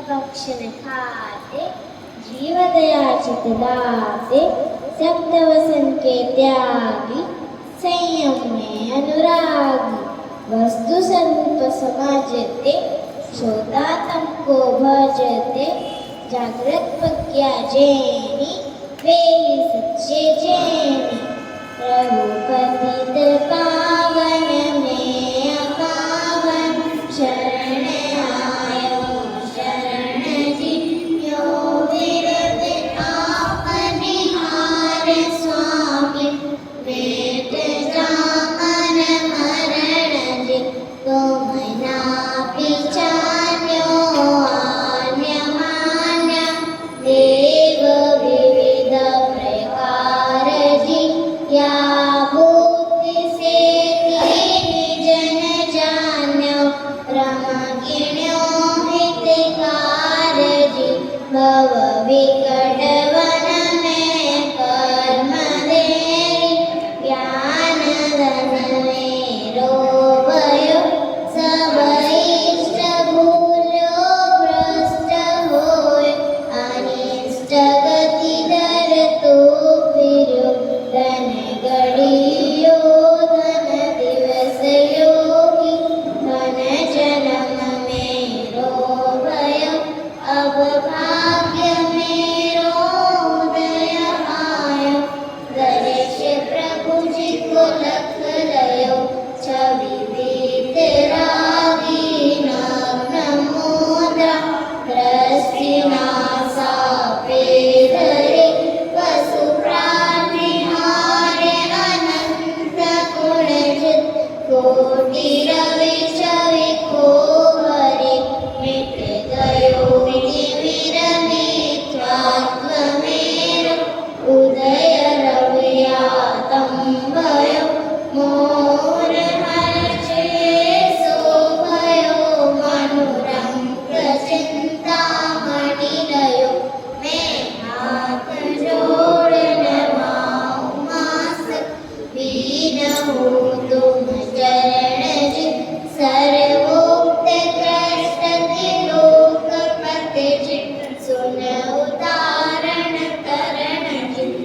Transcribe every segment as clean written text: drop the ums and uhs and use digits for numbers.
भक्षण खाते जीवदया चितदाते सप्तवसन के त्यागी संयम में अनुरागी वस्तु स्वरूप समझते श्रोतातम को भजते जागृत प्रज्ञा जैनी वे ही सच्चे जैनी रघुपति पावन में अपावन शरण आयो शरण जियो विरत आपने हार स्वामी वेद जामन मरण जी तुम ना पिछान्यो आन्य मान्य देव विविध प्रकार जी या भूति से जन जान्यो रमगिण्यो हितकार जी भव विकट वन में कर्म देरी ज्ञान धन मेरो भयो सब इष्ट भूलो भ्रष्ट होय अनिष्ट गति दर तो फिरो धन घड़ियो धन दिवस योगी धन जन्म मेरो भयो अब भाग्य मेरो उदय आयो दर्श प्रभु जी को लख लयो छवि वीतरागी नग्न मुद्रा दृष्टि नासा पे धरे पशु प्राणी हारे अनंत गुण जित कोटि रवि छवि को हरे मिट गयो विधिर मिथ्यात्व मेरो उदय रविया तम भयो मोर हर्षे सो भयो मनोरंग चिंता मणि लयो मैं हाथ जोड़ नमाऊं मास बीनहु तुम चरण जित सर्वोक्त कृष्ण लोक पति जित सुन उदाहरण करण जित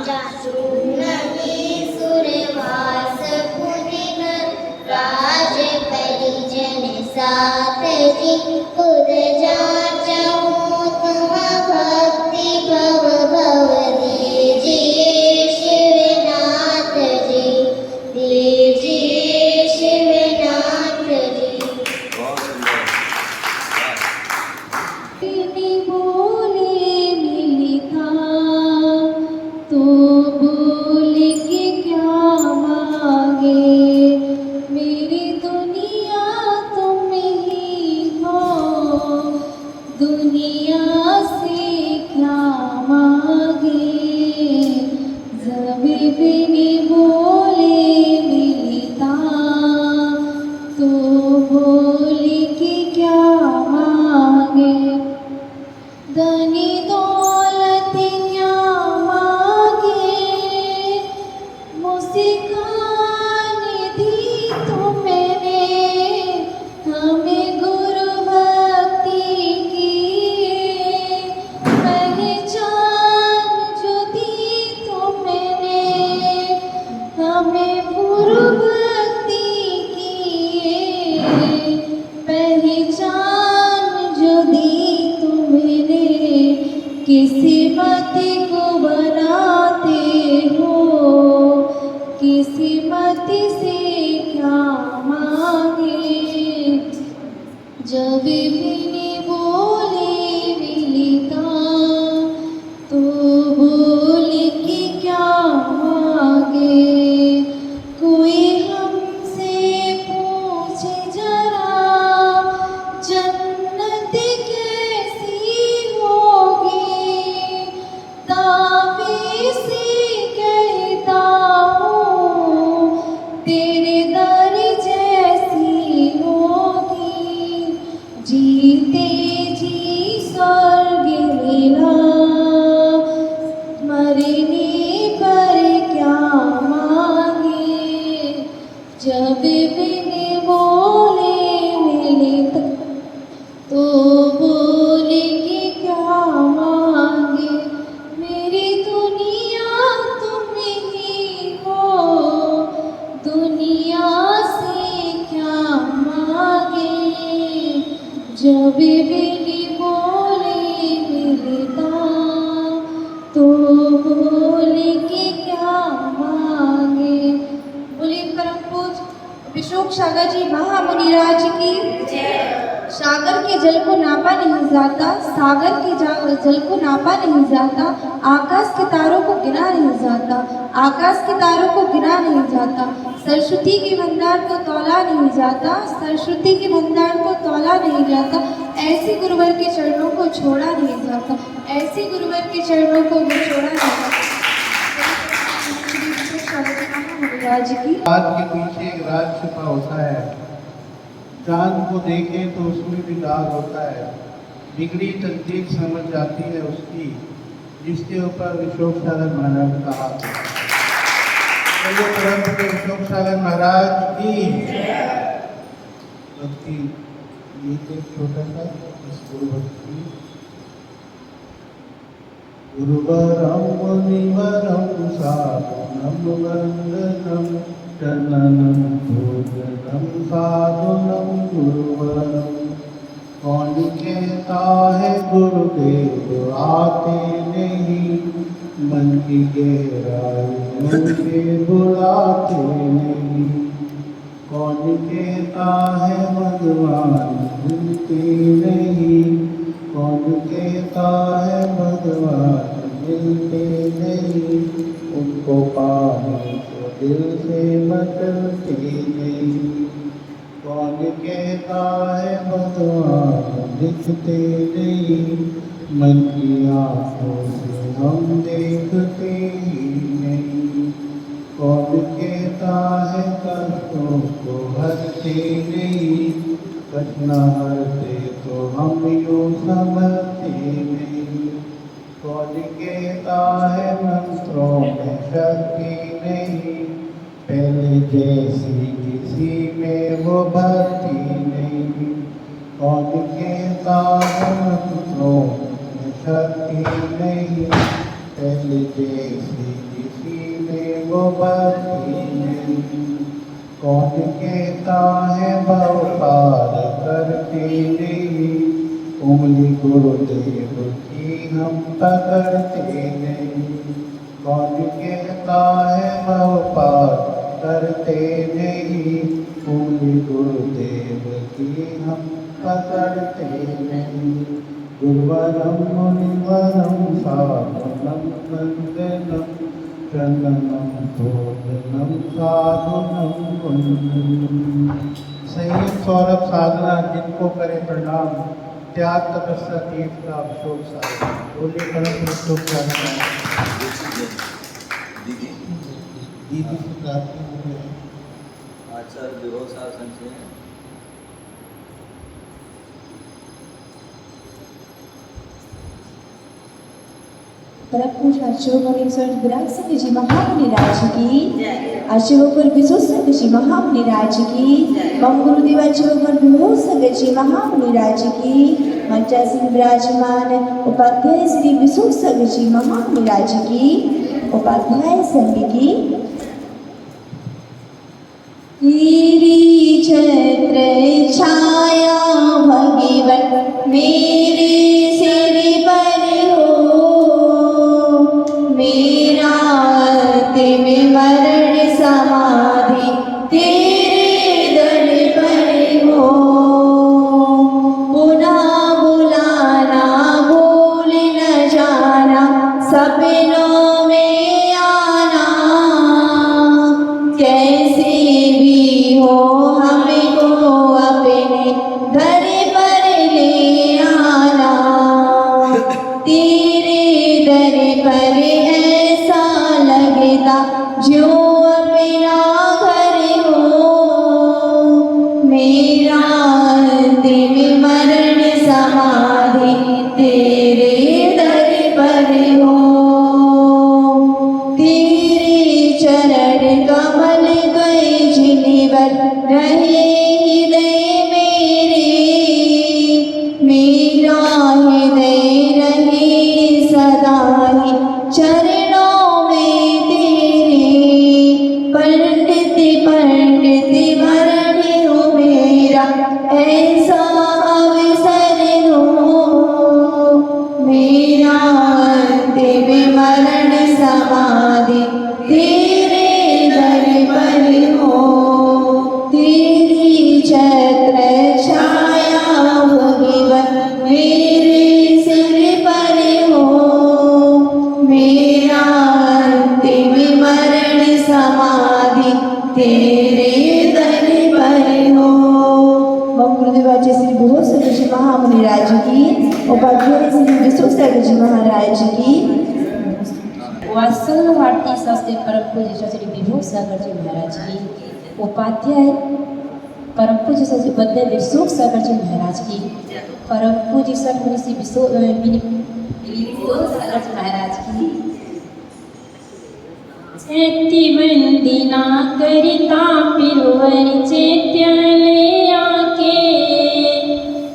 जासु नहीं सुरवास पुनिकर राज परिजन साथ जी खुद जाचहूँ तुम भक्ति भव भव दीजिए शिवनाथ जी दीजिए शिवनाथ जी। बहुत सुंदर। तेरी बोले मिली था तो बोल के क्या मांगे मेरी दुनिया तुम ही हो दुनिया से क्या मांगे जभी बिनी बोले मिली था तो बोल के क्या मांगे धनी दौलत क्या मांगे मुस्कान दी तो मैंने हमें गुरु भक्ति की पहचान जो दी तो मैंने हमें गुरु भक्ति की पहचान जो दी तुमने किसी मत को बनाते हो किसी मत से क्या मांगे जब बिनी बोले मिलता तो बोल के क्या मांगे कोई हमसे पूछे जरा जन्नत कैसी होगी दावे से कहता हूँ तेरे दर जैसी होगी जीते जी स्वर्ग मिला मरने पर क्या मांगे जब बिन बोले मिले तो वो दुनिया से क्या मांगे, जब बिन बोले मिलता तो बोले के क्या मांगे। बोले परम पूज्य विशोक सागर जी महामुनिराज की। सागर के जल को नापा नहीं जाता, सागर के जल को नापा नहीं जाता, आकाश के तारों को गिना नहीं जाता, आकाश के तारों को गिना नहीं जाता, सरस्वती के भंडार को तौला नहीं जाता, सरस्वती के भंडार को तौला नहीं जाता, ऐसे गुरुवर के चरणों को छोड़ा नहीं जाता, ऐसे गुरुवर के चरणों को भी छोड़ा नहीं जाता। महाराज की रात के पीछे एक राज छुपा होता है। चांद को देखें तो उसमें भी दाग होता है। बिगड़ी तकदीर समझ जाती है उसकी, जिसके ऊपर विशोक सागर महाराज का हाथ है। चलिए परम पूज्य विशोक सागर महाराज की भक्ति गीत एक छोटा सा इस गुरु भक्ति। गुरुवरं मुनिवरं साधुनं वन्दनं चरणं पूजनं साधुनं गुरुवरं। कौन कहता है गुरुदेव आते नहीं, मन की गहराइयों से बुलाते नहीं। कौन कहता है भगवान मिलते नहीं, कौन कहता है भगवान मिलते नहीं। उनको पाने को दिल से मचलते नहीं। कौन कहता है भगवान दिखते नहीं, मन की आँखों से हम देखते ही नहीं। कौन कहता है कष्टों को हरते नहीं, कष्ट न हरते तो हम यूँ समझते नहीं। कौन कहता है मंत्रों में शक्ति नहीं, पहले जैसी किसी में वो भक्ति नहीं। कौन कहता है मंत्रों में शक्ति नहीं, पहले जैसी किसी में वो भक्ति नहीं। कौन कहता है भव पार करते नहीं, उंगली गुरुदेव की हम पकड़ते नहीं। कौन कहता है भव पार करते नहीं, उंगली गुरुदेव की हम पकड़ते नहीं। गुरुवरं मुनिवरं साधुनं वन्दनं चरणं पूजनं साधुनं वन्दनं। संयुक्त सौरभ साधना जिनको करे प्रणाम, त्याग तपस्या तीर्थ का अभिषेक साधना। बोलिए परम विशोक सागर दीदी से प्रार्थना हो गई। आचार्य विभव शासन से परम पूज्य अर्चोगणेश्वर विराट सिंह जी महामुनिराज की। अर्चोगर विशोक संघ जी महामुनिराज की। मम गुरुदेव अर्चोगर विभव संघ जी महामुनिराज की। मंचा सिंह विराजमान उपाध्याय श्री विशोक संघ जी महामुनिराज की। उपाध्याय संघ की। तेरी छत्र छाया भगवन मेरे सिर पर हो, मेरा अंतिम मरण समाधि तेरे दर पर हो। पुनः बुलाना भूल न जाना, सपनों में आना, कैसे भी हो हमको अपने घर पर ले आना। तेरे दर पर ऐसा लगता जो अपना घर हो, मेरा अंतिम मरण समाधि तेरे दर पर हो। तेरे चरण कमल गए जिनवर रहे हृदय मेरे, मेरा हृदय रहे सदा ही चरणों में तेरे। पंडित पंडित महाराज की, उपाध्याय श्री विश्व सागर जी महाराज की, वात्सल भारती शास्त्री परम पूज्य श्री विभू सागर जी महाराज की, उपाध्याय परम पूज्य श्री बद्ध विश्व सागर जी महाराज की, परम पूज्य श्री श्री विश्व सागर जी महाराज की। चैत्य वंदना करिता पिरुवर चैत्यालया के,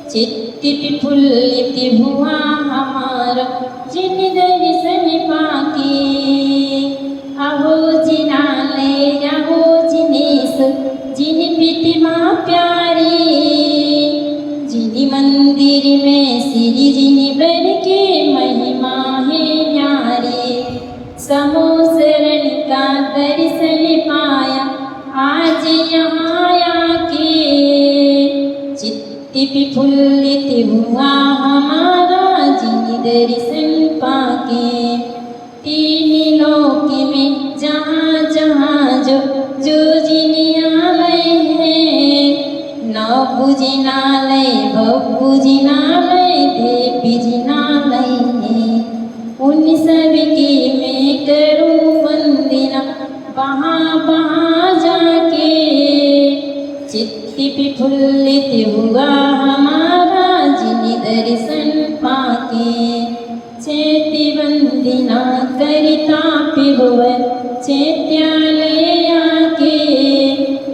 चित्त विफुल्लित हुआ हमारा जिन दर्शन पाके। अहो जिनालय अहो जिनेश जिन प्रतिमा प्यारी, जिन मंदिर में श्री जिन बर के महिमा है न्यारी। समो शरण का दर्शन पाया आज यहाँ आके, चित्त विफुल्लित हुआ हमारा जिन दर्शन पाके। तीन लोक में जहाँ जहाँ जो जो जिनालय है, नव जिनालय बब्बू जिनालय देवी जिनालय है। उन सब की मैं करूँ वंदना वहाँ वहाँ जाके, चित्त विफुल्लित हुआ हमारा जिन दर्शन पाके। चैत्य वंदना करिता पिरुवर चैत्यालया के,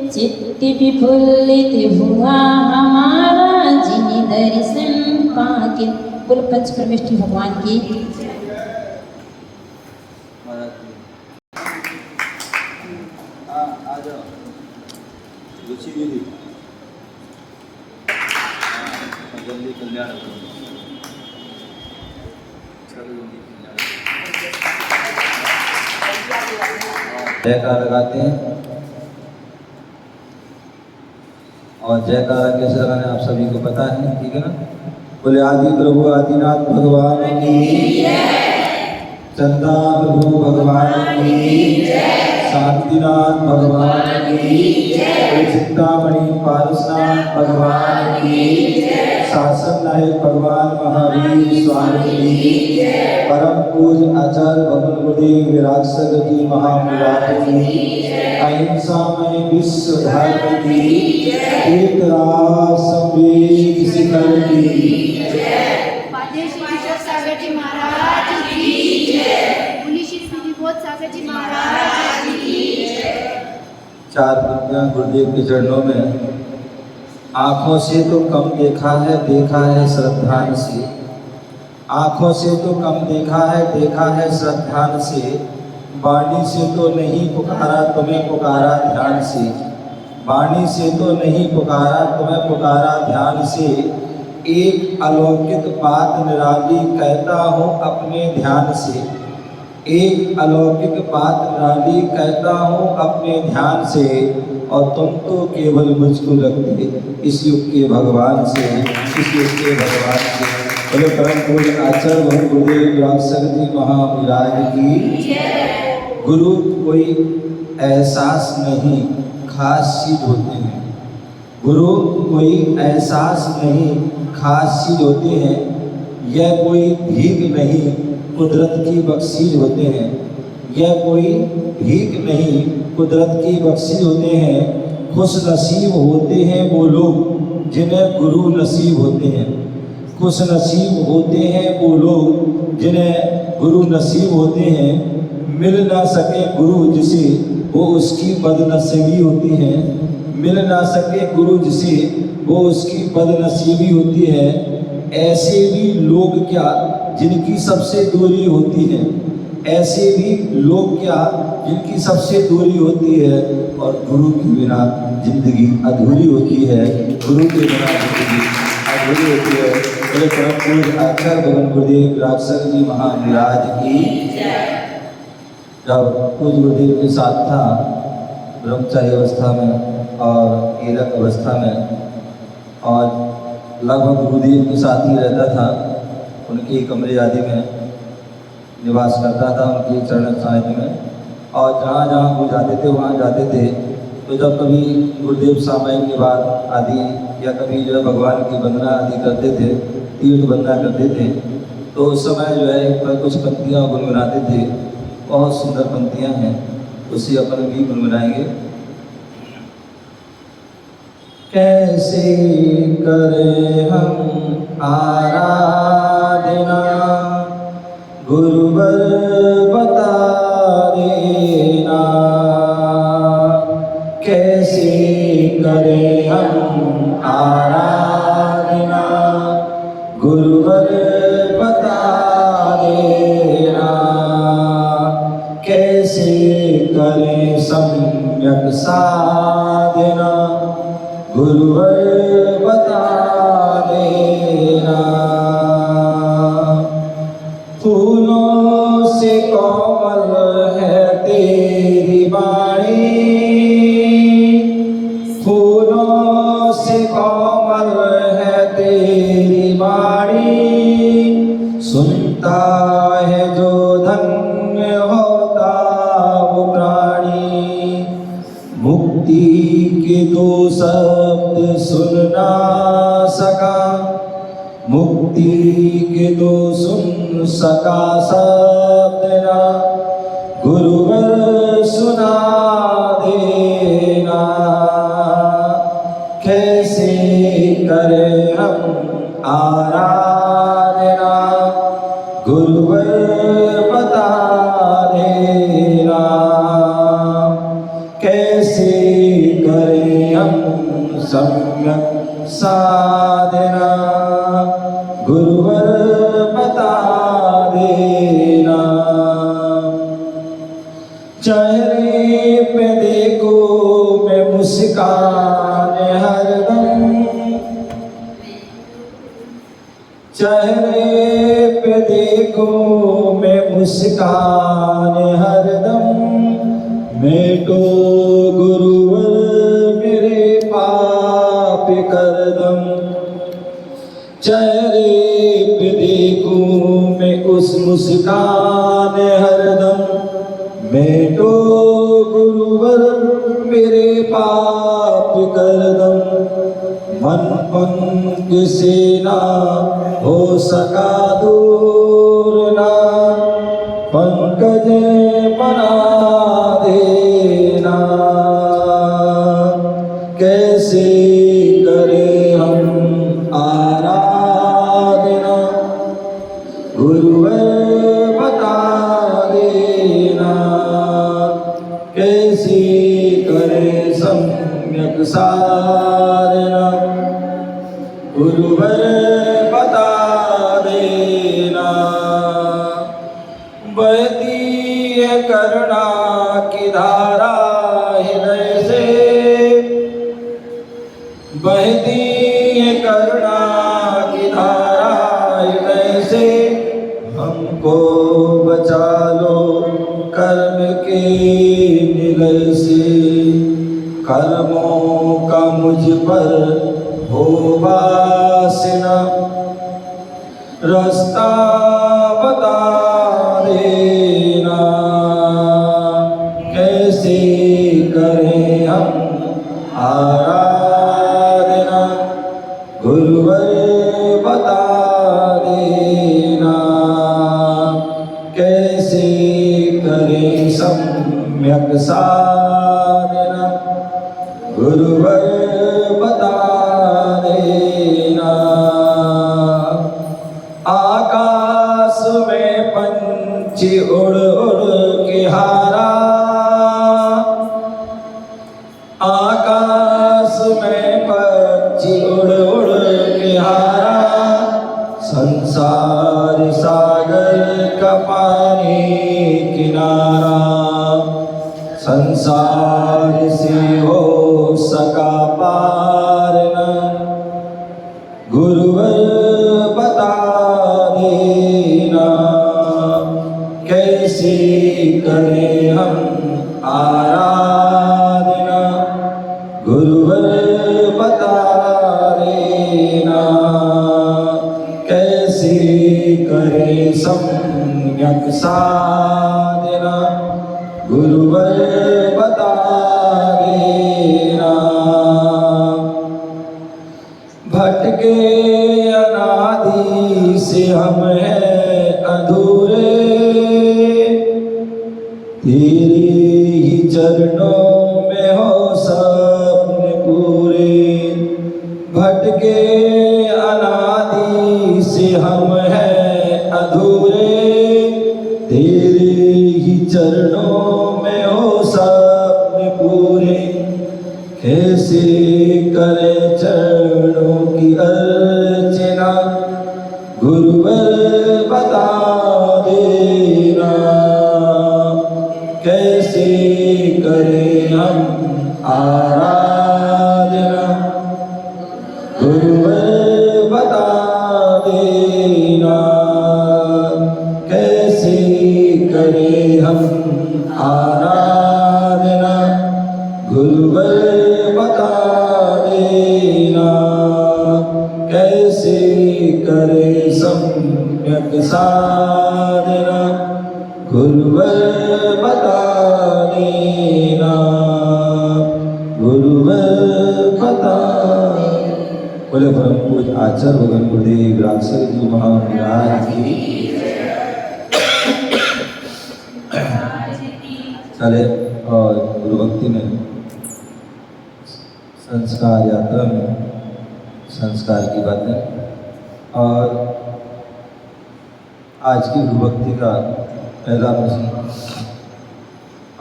चित्त विफुल्लित हुआ हमारा जिन दर्शन पाके। बोल पंच परमेष्ठी भगवान की। महाराज जी आ जाओ रुचि दीदी जल्दी कल्याण करो। चलो जल्दी कल्याण जयकार लगाते हैं और जयकारा कैसे लगाने आप सभी को पता है, ठीक है ना। बोले आदि प्रभु आदिनाथ भगवान की, चंदा प्रभु भगवान की, शांतिनाथ भगवान की, चिंतामणि पारसनाथ भगवान की, शासन नायक भगवान महावीर स्वामी की, परम पूज्य आचार्य भगवान गुरुदेव विरासत की महामुराद की, अहिंसा में विश्व धर्म की, एक राष्ट्र शिखर की। सागर जी महाराज की जय। मुनीश्री श्री विभूत सागर जी महाराज की जय। चार पंक्तियां गुरुदेव के चरणों में। आँखों से तो कम देखा है श्रद्धान से, आँखों से तो कम देखा है श्रद्धान से, वाणी से तो नहीं पुकारा तुम्हें पुकारा ध्यान से, वाणी से तो नहीं पुकारा तुम्हें पुकारा ध्यान से। एक अलौकिक बात निराली कहता हूँ अपने ध्यान से, एक अलौकिक बात निराली कहता हूँ अपने ध्यान से, और तुम तो केवल मुझको लगते इस युग के भगवान से, इस युग के भगवान से। बोले परम पूज्य आचार्य भगवान गुरुदेव रामसर जी महाविराज की। गुरु कोई एहसास नहीं खास चीज होते हैं, गुरु कोई एहसास नहीं खास चीज होते हैं, यह कोई भीख नहीं कुदरत की बख्शीश होते हैं, यह कोई भीख नहीं कुदरत की बख्शीश होते हैं। खुश नसीब होते हैं वो लोग जिन्हें गुरु नसीब होते हैं, खुश नसीब होते हैं वो लोग जिन्हें गुरु नसीब होते हैं। मिल ना सके गुरु जिसे वो उसकी बदनसीबी होती है, मिल ना सके गुरु जिसे वो उसकी बदनसीबी होती है। ऐसे भी लोग क्या जिनकी सबसे दूरी होती है, ऐसे भी लोग क्या जिनकी सबसे दूरी होती है, और गुरु के बिना जिंदगी अधूरी होती है, गुरु के बिना जिंदगी अधूरी होती है। बोले परम पूज्य आचार्य भगवान गुरुदेव राजसर जी महाविराज की। जब पूज्य गुरुदेव के साथ था ब्रह्मचारी अवस्था में और कीलक अवस्था में, और लगभग गुरुदेव के साथ ही रहता था, उनके कमरे आदि में निवास करता था, उनके चरण सानिध्य में, और जहाँ जहाँ वो जाते थे वहाँ जाते थे। तो जब कभी गुरुदेव सामायिक के बाद आदि या कभी जो भगवान की वंदना आदि करते थे, तीर्थ बंदना करते थे, तो उस समय जो है पर कुछ पंक्तियाँ गुनगुनाते थे, बहुत सुंदर पंक्तियाँ हैं, उसे अपन भी गुनगुनाएंगे। कैसे करें हम आराधना, गुरुवर बता देना। कैसे करें हम आराधना, गुरुवर बता देना। कैसे करें सम्यक साधना, गुरुवर बता देना। फूलों से कोमल है तेरी वाणी, फूलों से कोमल है तेरी वाणी। सुनता है जो धन्य होता वो प्राणी। मुक्ति के दो शब्द सुन ना सका, मुक्ति के दो सुन सका शब्द ना। गुरुवर सुना देना। कैसे करें हम आराधना, गुरुवर बता देना। कैसे करें हम सम्यक साधना, गुरुवर बता देना। चेहरे पे देखो मैं मुस्कान हरदम, चेहरे पे देखो मैं मुस्कान हरदम। मेटो गुरुवर मेरे पाप करदम। चेहरे पे देखूं मैं उस मुस्कान हरदम। मेटो गुरुवर मेरे पाप करदम। मन पंख से ना हो सका दूर ना, पंकज बना देना। कैसे करें हम आराधना, गुरुवर बता देना। कैसे करें सम्यक साधना, गुरुवर बता देना। बहती है करुणा की धारा हृदय से, बहती है करुणा की धारा हृदय से। हमको बचा लो कर्म के निलय से। कर्मों का मुझ पर हो वासना, रास्ता बता देना। कैसे करें हम आराधना, गुरुवर बता देना। कैसे करें सम्यक साधना, गुरुवर बता देना। आकाश में पंछी उड़ उड़ के हारा, आकाश में पंछी उड़ उड़ के हारा। संसार सागर का पानी किनारा, संसार से हो सका पार न। गुरुवर बता देना। कैसे करें हम आराधना, गुरुवर बता देना। कैसे करें सम्यक साधना, गुरुवर बता देना। भटके अनादि से हम हैं अधूरे, तेरे ही चरणों में हो सपने पूरे। भटके अनादि से हम हैं अधूरे, तेरे ही चरणों में हो सपने पूरे। कैसे करें चरणों की अर्चना, गुरुवर बता देना। कैसे करें हम आराधना, गुरुवर बता देना। कैसे करें हम आराधना, गुरुवर बता देना। कैसे करे सम्यक साधना, गुरुवर बता देना। गुरुवर बता। बोले परम पूज्य आचार्य भगवान गुरुदेव राजसर जी महाराज की। चले और गुरु भक्ति में संस्कार यात्रा में संस्कार की बातें। और आज की गुरु भक्ति का पहला प्रश्न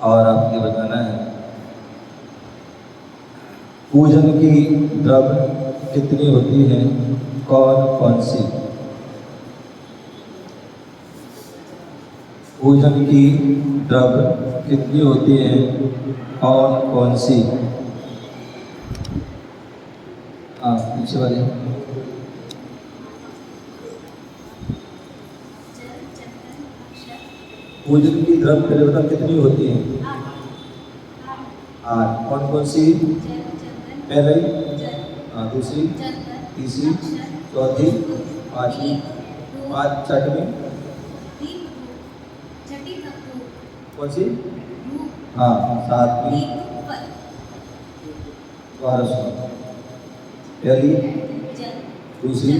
और आपके बताना है, पूजन की द्रव्य कितनी होती है, कौन कौन सी? पूजन की द्रव्य कितनी होती है, कौन कौन सी? पीछे वाले। पूजन की द्रव्य पहले बता कितनी होती है? 8। कौन कौन सी? पहले, दूसरी, तीसरी, चौथी, पांचवी, छठवीं, कौन सी? हाँ, 7वीं, 12। पहली, दूसरी,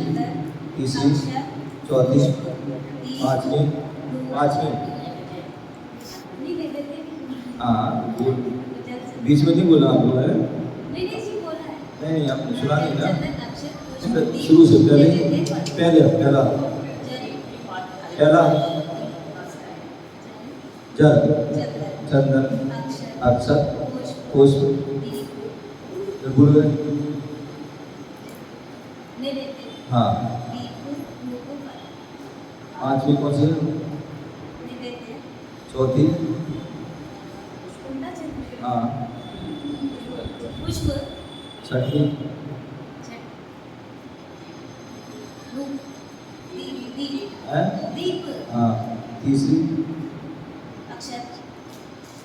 तीसरी, चौथी, पांचवी, हाँ, बीच में नहीं बोला आपको है? नहीं, आपने सुना नहीं ना? शुरू से पहला जल, चंदन, अक्षत, पुष्प, बोल गए। हाँ, 5वीं कौन सी? चौथी, हाँ, 6वीं, हाँ, तीसरी,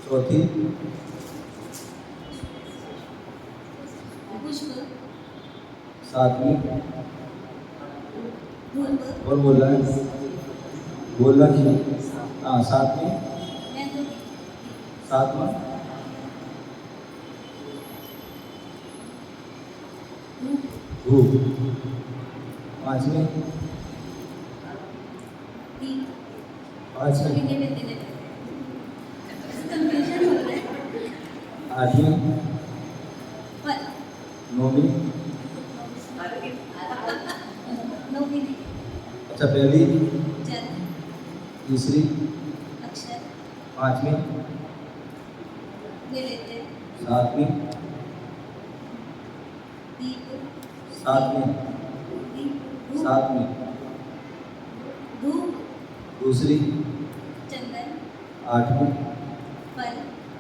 चौथी, 7वीं, कौन बोल रहा है? बोलना नहीं। हाँ, 7वीं, 7वां, धूप, 5वीं, 8वीं, 9वीं। अच्छा, पहली, तीसरी, 5वीं, 7वीं, 7वीं, दूसरी, 8वीं।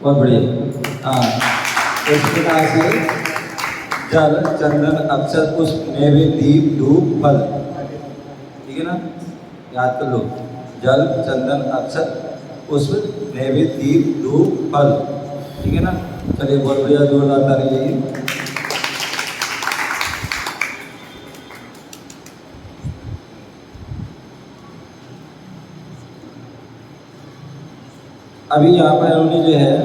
बहुत बढ़िया। हाँ, इस प्रकार से जल, चंदन, अक्षत, पुष्प, नैवेद्य, दीप, धूप, फल। ठीक है ना? याद कर लो। जल, चंदन, अक्षत, पुष्प, नैवेद्य, दीप, धूप, फल। ठीक है ना? चलिए, बहुत बढ़िया, जोरदार ताली जाइए। अभी यहाँ पर उन्होंने जो है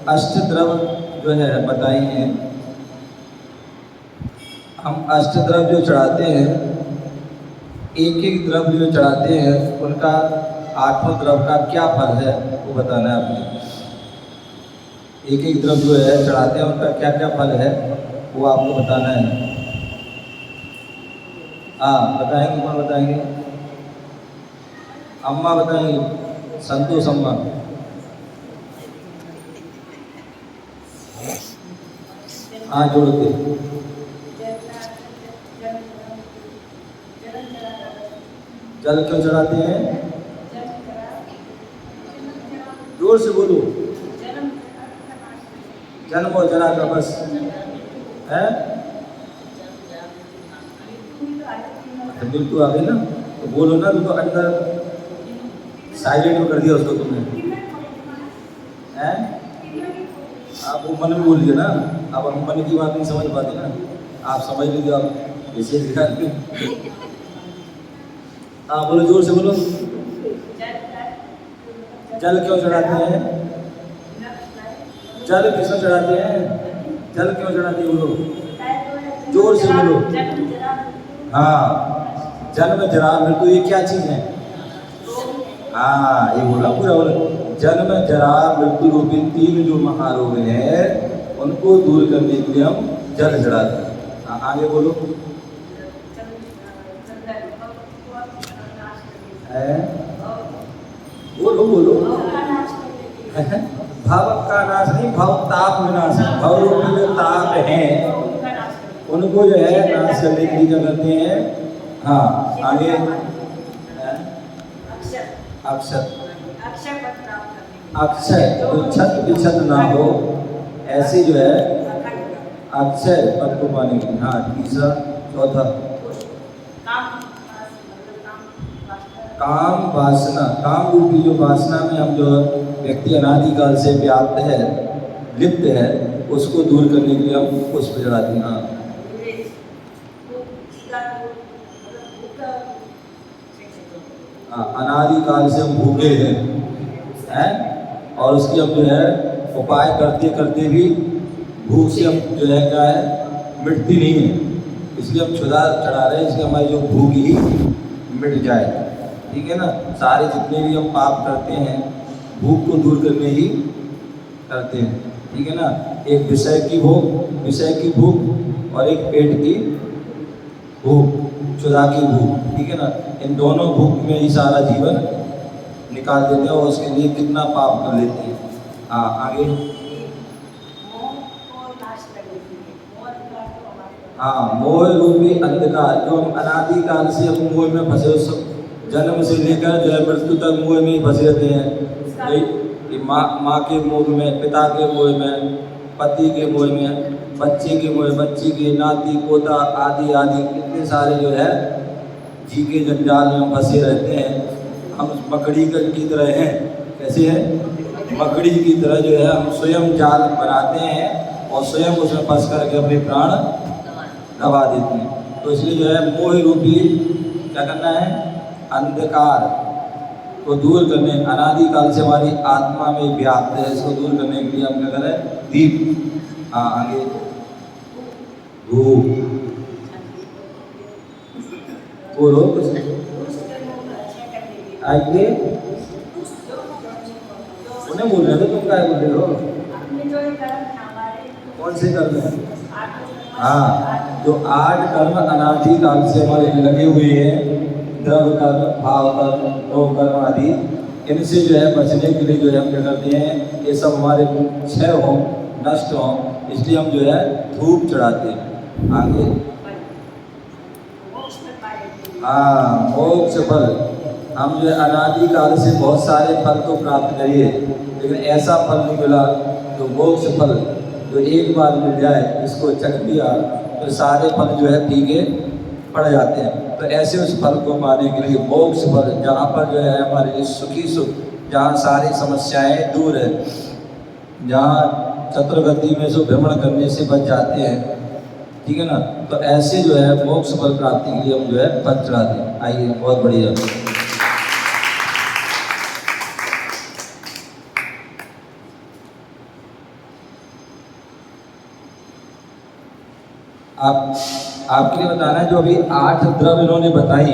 अष्टद्रव्य जो है बताई हैं। हम अष्टद्रव्य जो चढ़ाते हैं एक एक द्रव्य जो चढ़ाते हैं उनका आठों द्रव्य का क्या फल है वो बताना है आपने। एक एक द्रव्य जो है चढ़ाते हैं उनका क्या क्या फल है वो आपको बताना है। हाँ बताएंगे, कौन बताएंगे? अम्मा बताएंगे, संतोष अम्मा। हाँ जोड़ के। जल क्यों चढ़ाते हैं? जोर से बोलो। जन्म और जरा का बस है, बिल्कुल आ गई ना, तो बोलो ना, तो अंदर साइलेंट में कर दिया उसको तुमने, हैं? आप वो मन में बोल दिया ना, अब हम मन की बात नहीं समझ पाते ना, आप समझ लीजिए, आप ऐसे दिखाते। हाँ बोलो, जोर से बोलो। जल क्यों चढ़ाते हैं? जल किसको चढ़ाते हैं? जल क्यों चढ़ाते हैं बोलो, जोर से बोलो। हाँ, जन्म जरा मृत्यु ये क्या चीज है? हाँ ये बोला पूरा बोलो। जन्म जरा मृत्यु रूपी तीन जो महारोग है उनको दूर करने के लिए हम जल चढ़ाते हैं। हाँ आगे बोलो। बोलो बोलो। भाव का नाश नहीं, भाव ताप विनाश। भाव रूपी जो ताप है उनको जो है नाश करने के लिए क्या करते हैं? हाँ आगे। अक्षत, अक्षय जो छत विछत ना हो ऐसी जो है अक्षय पद को पाने की। हाँ तीसरा, चौथा काम वासना। काम रूपी जो वासना में हम जो व्यक्ति अनादिकाल से व्याप्त है, लिप्त है, उसको दूर करने के लिए हम पुष्प चढ़ाते हैं। हाँ अनादिकाल से हम भूखे हैं और उसकी हम जो है उपाय करते करते भी भूख से हम जो है क्या है मिटती नहीं है, इसलिए हम चढ़ा रहे हैं, इसलिए हमारी जो भूख ही मिट जाए। ठीक है ना, सारे जितने भी हम पाप करते हैं भूख को दूर करने ही करते हैं। ठीक है ना, एक विषय की भूख और एक पेट की भूख, क्षुधा की भूख। ठीक है ना, इन दोनों भूख में ही सारा जीवन निकाल देते हैं और उसके लिए कितना पाप कर लेते हैं। हाँ आगे। हाँ मोह रूपी अंधकार, जो हम अनादिकाल से हम मोह में फंसे, सब जन्म से लेकर जो है मृत्यु तक मोह में ही फंसे रहते हैं। माँ के मोह में, पिता के मोह में, पति के मोह में, बच्चे के मोह, बच्ची के, नाती पोता आदि आदि कितने सारे जो है जी के जंजाल में फंसे रहते हैं। हम मकड़ी की तरह हैं। कैसे हैं? मकड़ी की तरह जो है हम स्वयं जाल बनाते हैं और स्वयं उसमें फंस करके अपने प्राण गवा देते हैं। तो इसलिए जो है मोह रूपी क्या करना है? अंधकार को दूर करने, अनादिकाल से हमारी आत्मा में व्याप्त है, इसको दूर करने के लिए हम क्या करें? दीप। हाँ आगे। धूप। बोलो कुछ आगे। उन्हें बोल रहे थे, तुम क्या बोल रहे हो? कौन से कर्म है? हाँ, जो 8 कर्म अनादिकाल से हमारे लगे हुए हैं, द्रव्य कर्म, भाव कर्म, लोक कर्म आदि, इनसे जो है बचने के लिए जो है हम क्या करते हैं, ये सब हमारे क्षय हो, नष्ट हो, इसलिए हम जो है धूप चढ़ाते हैं। आगे। हाँ मोक्ष फल। हम जो है अनादिकाल से बहुत सारे फल तो प्राप्त करिए, लेकिन ऐसा फल नहीं मिला जो मोक्ष फल, जो एक बार मिल जाए, इसको चख लिया तो सारे फल जो है फीके पड़ जाते हैं। तो ऐसे उस फल को पाने के लिए मोक्ष फल, जहाँ पर जो है हमारे लिए सुखी सुख, जहाँ सारी समस्याएं दूर है, जहाँ चतुर्गति में जो भ्रमण करने से बच जाते हैं। ठीक है ना, तो ऐसे जो है मोक्ष फल प्राप्ति के लिए हम जो है फल चढ़ाते हैं। आइए, बहुत बढ़िया। आपके लिए बताना है, जो अभी 8 द्रव्य इन्होंने बताई,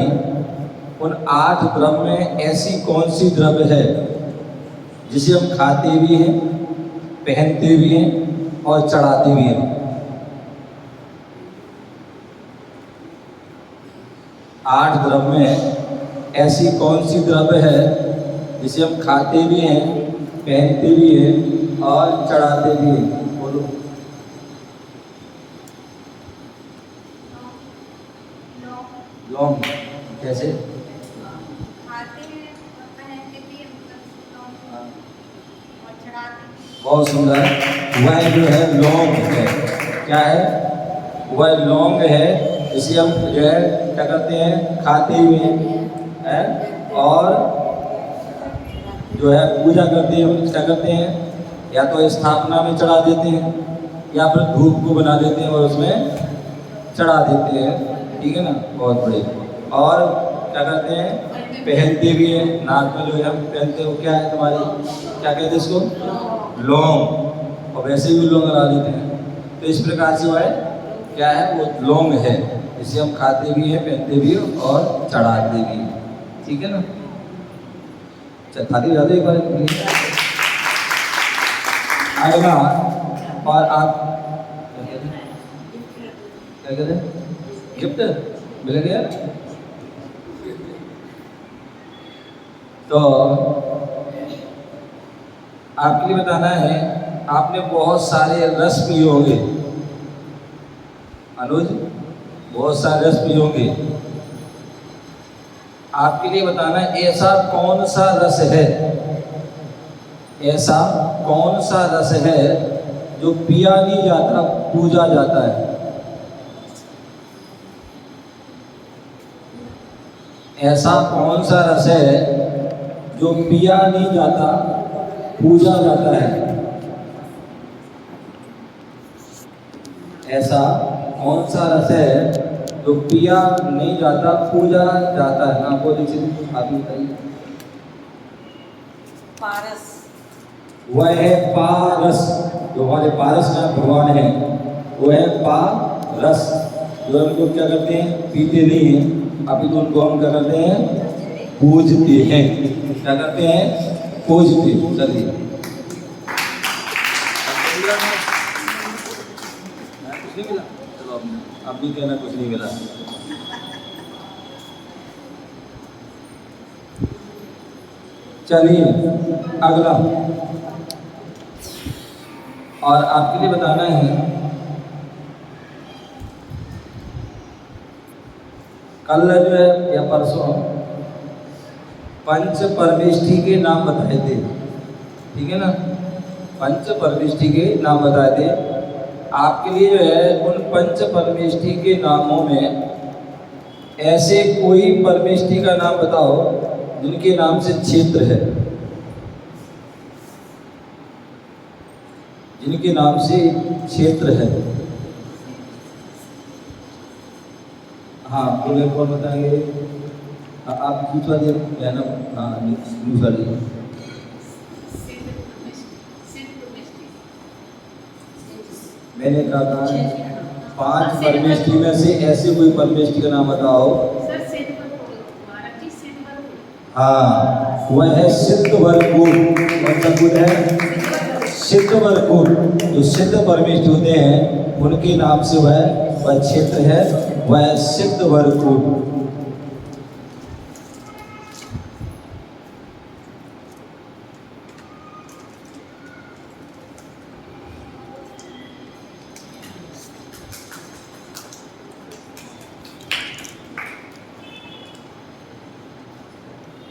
उन 8 द्रव्य में ऐसी कौन सी द्रव्य है जिसे हम खाते भी हैं, पहनते भी हैं और चढ़ाते भी हैं? 8 द्रव्य में ऐसी कौन सी द्रव्य है जिसे हम खाते भी हैं, पहनते भी हैं और चढ़ाते भी हैं? बोलो। लौंग। कैसे? खाते हैं और पहनते भी हैं, मतलब और चढ़ाते भी। बहुत सुंदर। वह जो है लौंग है। क्या है? वह लौंग है, इसे हम जो है क्या करते हैं, खाते हुए हैं और जो है पूजा करते हैं, हम क्या करते हैं, या तो स्थापना में चढ़ा देते हैं या फिर धूप को बना देते हैं और उसमें चढ़ा देते हैं। ठीक है ना? बहुत बढ़िया। और क्या करते हैं, पहनते भी हैं, नाक में जो है हम पहनते हैं, वो क्या है तुम्हारी, क्या कहते हैं इसको? लौंग। और वैसे भी लौंग लगा देते हैं। तो इस प्रकार से वह क्या है, वो लौंग है, इसे हम खाते भी हैं, पहनते भी हैं और चढ़ाते भी हैं। ठीक है ना? थाली बजा दो एक बार। अगला, और आप क्या कहते हैं, गिफ्ट मिल गया। तो आपके लिए बताना है, आपने बहुत सारे रस पिए होंगे अनुज, बहुत सारे रस पिए होंगे। आपके लिए बताना है, ऐसा कौन सा रस है, ऐसा कौन सा रस है जो पिया नहीं जाता, पूजा जाता है? ऐसा कौन सा रस है जो पिया नहीं जाता, पूजा जाता है? ऐसा कौन सा रस है जो पिया नहीं जाता, पूजा जाता है? ना बोल दीजिए, आप बताइए। पारस। वह है पारस। जो हमारे पारस नाथ भगवान है वो है पारस, जो हम लोग क्या करते हैं, पीते नहीं हैं, अभी तो उनको हम क्या करते हैं, पूजते हैं। क्या करते हैं? पूजते। चलिए, कुछ नहीं मिला, चलो अब भी कहना कुछ नहीं मिला। चलिए अगला, और आपके लिए बताना है, कल जो है या परसों पंच परमेष्ठी के नाम बताए थे। ठीक है ना? पंच परमेष्ठी के नाम बताए थे। आपके लिए जो है उन पंच परमेष्ठी के नामों में ऐसे कोई परमेष्ठी का नाम बताओ जिनके नाम से क्षेत्र है, जिनके नाम से क्षेत्र है। हाँ, बोले कौन बताएंगे? आप दूसरा दिए है ना? हाँ, दूसरा दिए। मैंने कहा था 5 परमेष्ठी में से ऐसे कोई परमेष्ठी का नाम बताओ। हाँ, वह है सिद्धवरकुल। कौन सा कुल है? सिद्धवरकुल। जो सिद्ध परमेष्ठी होते हैं उनके नाम से वह क्षेत्र है, वह सिद्धवरकुल।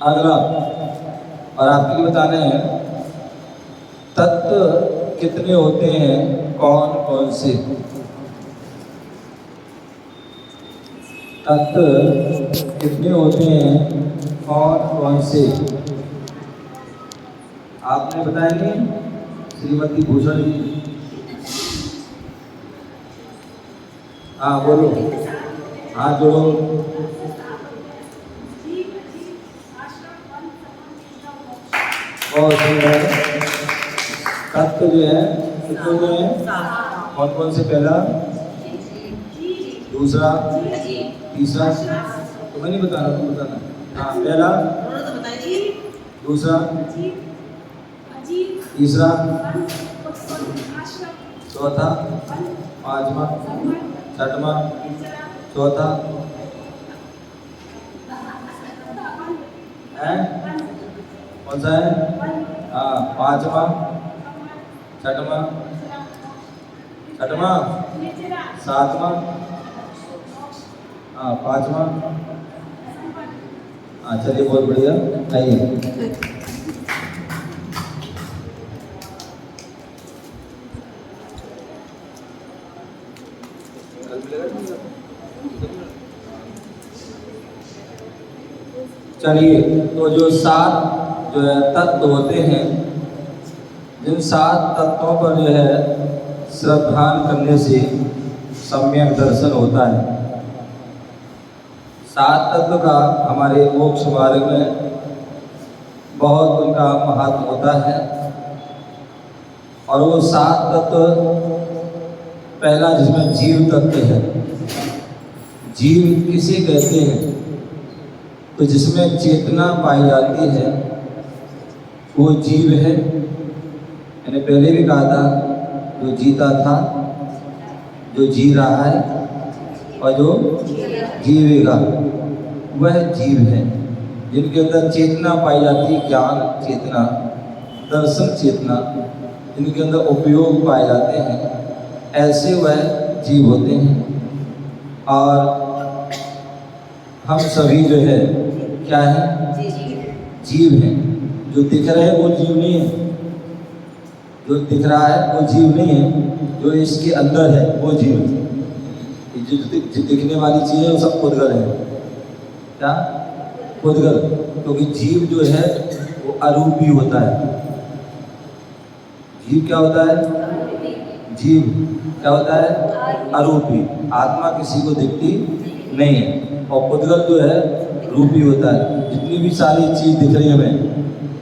अगला, और आपके लिए बताना है, तत्व कितने होते हैं, कौन कौन से तत्व कितने होते हैं, कौन कौन से? आपने बताएंगे श्रीमती भूषण जी? हाँ बोलो, हाँ जोड़ो। बहुत सुंदर। तत्व जो है कितने जो है, कौन कौन से? पहला, दूसरा, तीसरा। तुम्हें नहीं बताना, तुम बताना। हाँ, पहला, दूसरा, तीसरा, चौथा, पांचवा, छठवा, चौथा है कौन सा है? हाँ, पांचवा, छठवा, सातवा, हाँ पांचवा। हाँ चलिए, बहुत बढ़िया। आइए, चलिए, तो जो 7 जो है तत्व होते हैं, जिन 7 तत्वों पर जो है श्रद्धान करने से सम्यक दर्शन होता है। 7 तत्व का हमारे मोक्ष मार्ग में बहुत उनका महत्व होता है। और वो 7 तत्व, पहला जिसमें जीव तत्व है। जीव किसे कहते हैं? तो जिसमें चेतना पाई जाती है वो जीव है। मैंने पहले भी कहा था, जो जीता था, जो जी रहा है और जो जीवेगा वह जीव है। जिनके अंदर चेतना पाई जाती है, ज्ञान चेतना, दर्शन चेतना, जिनके अंदर उपयोग पाए जाते हैं, ऐसे वह जीव होते हैं। और हम सभी जो है क्या है? जीव हैं। जो दिख रहे हैं वो जीव नहीं है, जो दिख रहा है वो जीव नहीं है, जो इसके अंदर है वो जीव है। जो दिखने वाली चीज़ है वो सब पुद्गल है। क्या? पुद्गल। क्योंकि जीव जो है वो अरूपी होता है। जीव क्या होता है? जीव क्या होता है? अरूपी। आत्मा किसी को दिखती नहीं है। और पुद्गल जो है रूपी होता है। जितनी भी सारी चीज़ दिख रही है हमें,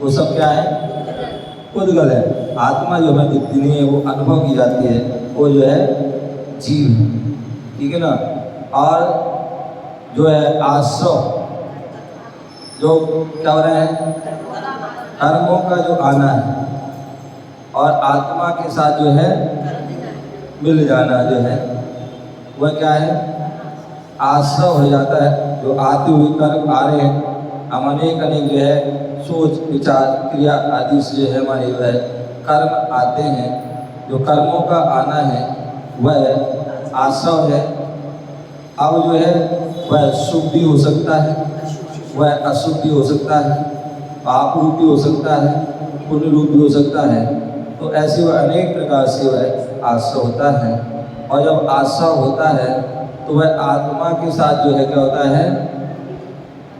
वो सब क्या है? पुद्गल है। आत्मा जो हमें दिखती नहीं है, वो अनुभव की जाती है, वो जो है जीव। ठीक है ना? और जो है आश्रव, जो क्या हो रहा है? कर्मों का जो आना है और आत्मा के साथ जो है मिल जाना, जो है वह क्या है? आश्रव हो जाता है। जो आते हुए कर्म आ रहे हैं, हम अनेक जो है सोच विचार क्रिया आदि से जो है हमारे वह कर्म आते हैं। जो कर्मों का आना है वह आश्रव है। अब जो है वह शुभ भी हो सकता है, वह अशुभ भी हो सकता है, पाप रूप भी हो सकता है, पुण्य रूप भी हो सकता है। तो ऐसे वह अनेक प्रकार से वह आश्रव होता है। और जब आश्रव होता है तो वह आत्मा के साथ जो है क्या होता है?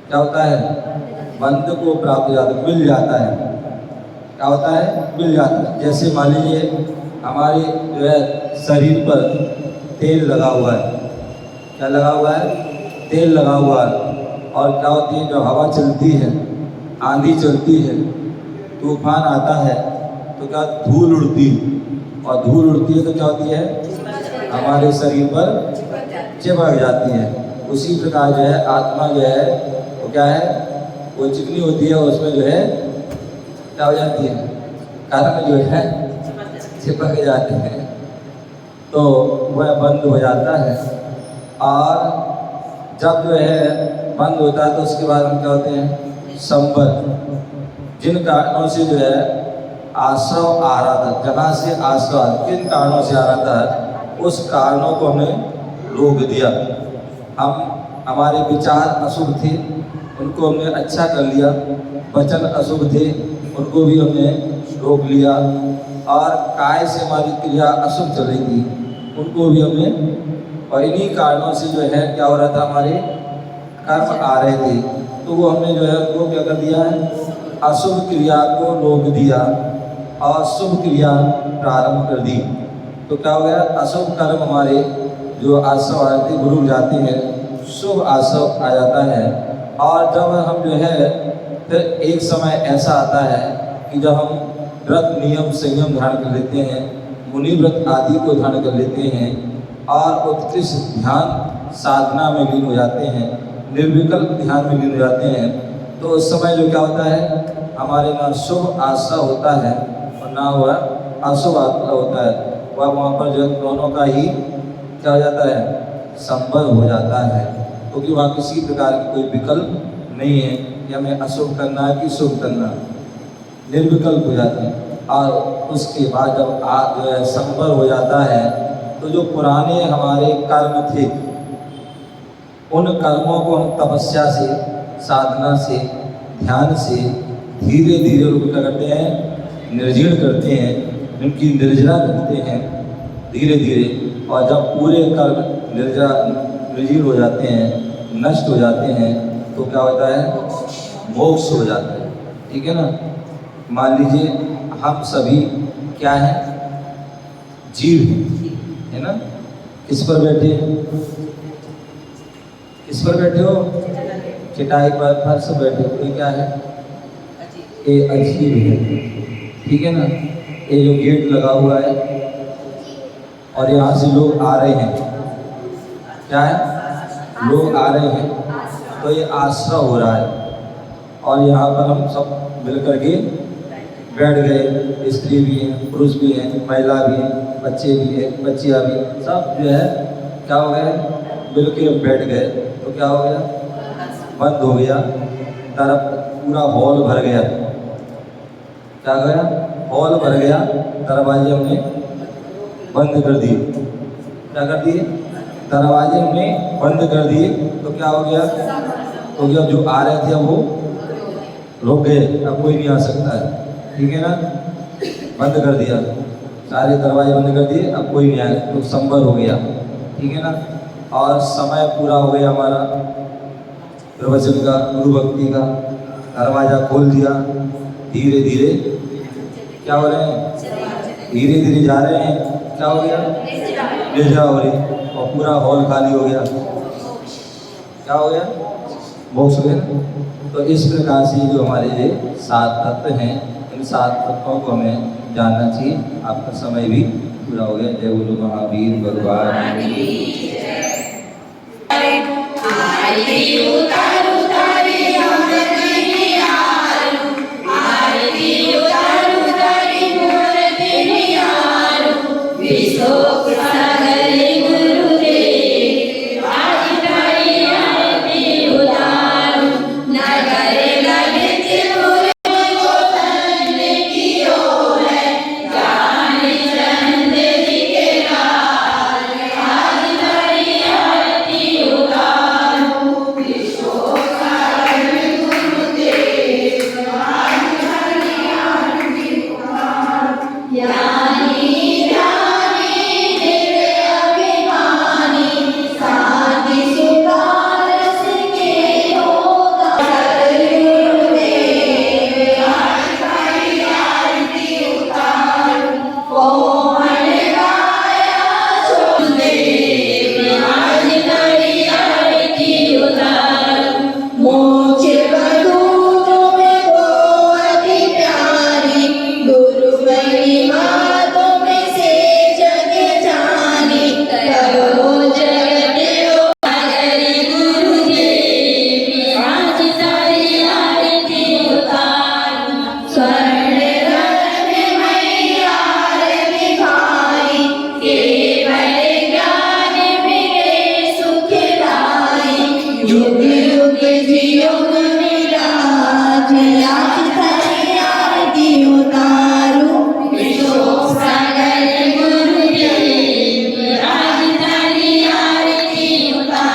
क्या होता है? बंध को प्राप्त हो जाता है, मिल जाता है। क्या होता है? मिल जाता है। जैसे मान लीजिए हमारे जो है शरीर पर तेल लगा हुआ है। क्या लगा हुआ है? तेल लगा हुआ है। और क्या होती है? जब हवा चलती है, आंधी चलती है, तूफान आता है, तो क्या धूल उड़ती है। और धूल उड़ती है तो क्या होती है? हमारे शरीर पर चिपक जाती है। उसी प्रकार जो है आत्मा जो है वो क्या है? वो चिकनी होती है, उसमें जो है क्या हो जाती है? कर्म जो है चिपक जाते हैं, तो वह बंद हो जाता है। और जब जो है बंद होता है तो उसके बाद हम क्या होते हैं? संबद्ध। जिन कारणों से जो है आश्रव आ रहा था, जहाँ से आश्रव किन कारणों से आ रहा था, उस कारणों को हमने रोक दिया। हमारे विचार अशुभ थे, उनको हमने अच्छा कर लिया। वचन अशुभ थे, उनको भी हमने रोक लिया। और काय से हमारी क्रिया अशुभ चल रही थी, उनको भी हमने, और इन्हीं कारणों से जो है क्या हो रहा था? हमारे कर्म आ रहे थे, तो वो हमने जो है उनको क्या कर दिया है? अशुभ क्रिया को रोक दिया और शुभ क्रिया प्रारंभ कर दी। तो क्या हो गया? अशुभ कर्म हमारे जो आश्रव आए थे गुरु जाते हैं, शुभ आश्रव आ जाता है। और जब हम जो है फिर एक समय ऐसा आता है कि जब हम व्रत नियम संयम धारण कर लेते हैं, मुनि व्रत आदि को धारण कर लेते हैं और उत्कृष्ट ध्यान साधना में लीन हो जाते हैं, निर्विकल्प ध्यान में लीन हो जाते हैं, तो उस समय जो क्या होता है, हमारे ना शुभ आशा होता है और ना वह अशुभ आशा होता है। वह वहाँ पर जो दोनों का ही क्या हो जाता है, संभव हो जाता है, क्योंकि वहाँ किसी प्रकार की कोई विकल्प नहीं है कि हमें अशुभ करना है कि शुभ करना, निर्विकल्प हो जाता है। और उसके बाद जब जो है संभव हो जाता है, तो जो पुराने हमारे कर्म थे, उन कर्मों को हम तपस्या से, साधना से, ध्यान से धीरे धीरे रूप क्या करते हैं, निर्जीर्ण करते हैं, उनकी निर्जरा करते हैं धीरे धीरे। और जब पूरे कर्म निर्जीर्ण हो जाते हैं, नष्ट हो जाते हैं, तो क्या होता है, मोक्ष हो जाता है। ठीक है ना। मान लीजिए हम सभी क्या हैं, जीव हैं, है ना। किस पर बैठे हैं, किस पर बैठे हो, चटाई पर, फर्श पर बैठे हो, ये क्या है, ये अजीब है। ठीक है ना। ये जो गेट लगा हुआ है और यहाँ से लोग आ रहे हैं, क्या है, लोग आ रहे हैं, तो ये आश्रय हो रहा है। और यहाँ पर हम सब मिल करके बैठ गए, स्त्री भी हैं, पुरुष भी हैं, महिला भी हैं, बच्चे भी हैं, बच्चियाँ भी, सब जो है क्या हो गए, मिल के बैठ गए, तो क्या हो गया, बंद हो गया, तरफ पूरा हॉल भर गया। क्या गया, हॉल भर गया, दरवाजे हमने बंद कर दिए। क्या कर दिए, दरवाजे हमने बंद कर दिए, तो क्या हो गया, तो क्या जो आ रहे थे वो रुक गए, अब कोई नहीं आ सकता है। ठीक है ना। बंद कर दिया, सारे दरवाजे बंद कर दिए, अब कोई नहीं आया, तो संभव हो गया। ठीक है ना। और समय पूरा हो गया हमारा प्रवचन का, गुरु भक्ति का, दरवाजा खोल दिया, धीरे धीरे क्या हो रहे हैं, धीरे धीरे जा रहे हैं, क्या हो गया, निर्जरा हो रही, और पूरा हॉल खाली हो गया, क्या हो गया, मोक्ष हो गया। तो इस प्रकार से जो हमारे ये 7 तत्व हैं, इन 7 तत्वों को हमें जानना चाहिए। आपका समय भी पूरा हो गया। जय बोलो महावीर भगवान की जय।